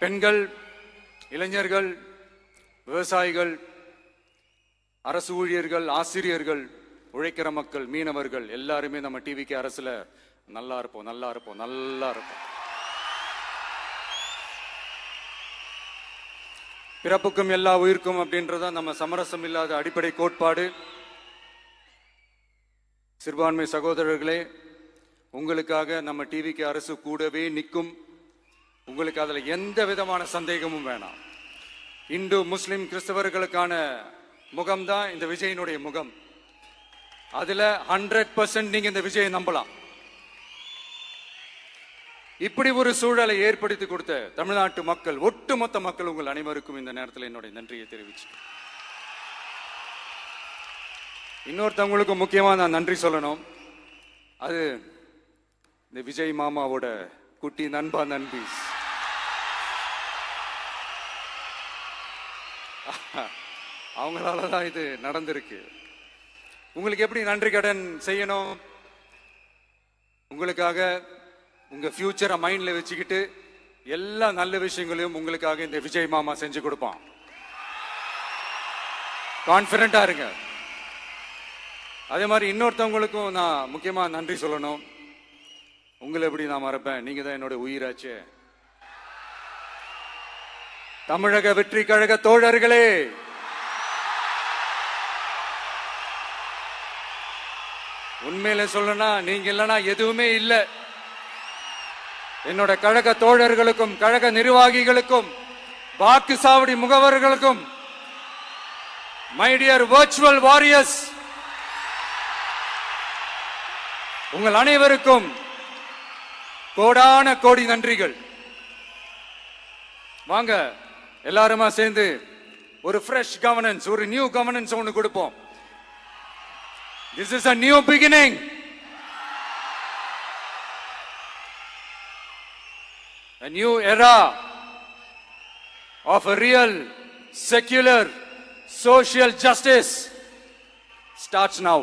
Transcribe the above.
பெண்கள், இளைஞர்கள், விவசாயிகள், அரசு ஊழியர்கள், ஆசிரியர்கள், உழைக்கிற மக்கள், மீனவர்கள் எல்லாருமே நம்ம டிவிக்கு அரசுல நல்லா இருப்போம், நல்லா இருப்போம், நல்லா இருப்போம். பிறப்புக்கும் எல்லா உயிர்க்கும் அப்படின்றத நம்ம சமரசம் இல்லாத அடிப்படை கோட்பாடு. சிறுபான்மை சகோதரர்களே, உங்களுக்காக நம்ம டிவிக்கு அரசு கூடவே நிற்கும். உங்களுக்கு அதுல எந்த விதமான சந்தேகமும் வேணாம். இந்து, முஸ்லிம், கிறிஸ்தவர்களுக்கான முகம்தான் இந்த விஜயனுடைய முகம். அதுல 100% நீங்க இந்த விஜயை நம்பலாம். இப்படி ஒரு சூழலை ஏற்படுத்தி கொடுத்த தமிழ்நாட்டு மக்கள், ஒட்டுமொத்த மக்கள், உங்கள் அனைவருக்கும் இந்த நேரத்தில் என்னுடைய நன்றியை தெரிவிச்சு, இன்னொருத்தவங்களுக்கு முக்கியமா நான் நன்றி சொல்லணும். அது இந்த விஜய் மாமாவோட குட்டி நண்பா நண்பி. அவங்களாலதான் இது நடந்திருக்கு. உங்களுக்கு எப்படி நன்றி கடன் செய்யணும்? உங்களுக்காக உங்க ஃபியூச்சரை மைண்ட்ல வச்சுக்கிட்டு எல்லா நல்ல விஷயங்களையும் உங்களுக்காக இந்த விஜய் மாமா செஞ்சு கொடுப்பான். கான்பிடண்டா இருங்க. அதே மாதிரி இன்னொருத்தவங்களுக்கும் நான் முக்கியமா நன்றி சொல்லணும். உங்களை எப்படி நான் மறப்பேன்? நீங்க தான் என்னோட உயிராச்சே. தமிழக வெற்றி கழக தோழர்களே, உண்மையில சொல்லனா நீங்க இல்லைன்னா எதுவுமே இல்லை. என்னோட கழக தோழர்களுக்கும், கழக நிர்வாகிகளுக்கும், வாக்கு சாவடி முகவர்களுக்கும், மை டியர் வர்ச்சுவல் வாரியர்ஸ், உங்கள் அனைவருக்கும் கோடான கோடி நன்றிகள். வாங்க எல்லாருமா சேர்ந்து ஒரு ஃப்ரெஷ் கவர்னன்ஸ், ஒரு நியூ கவர்னன்ஸ் ஒன்று கொடுப்போம். This is a new beginning. A new era of a real, secular, social justice starts now.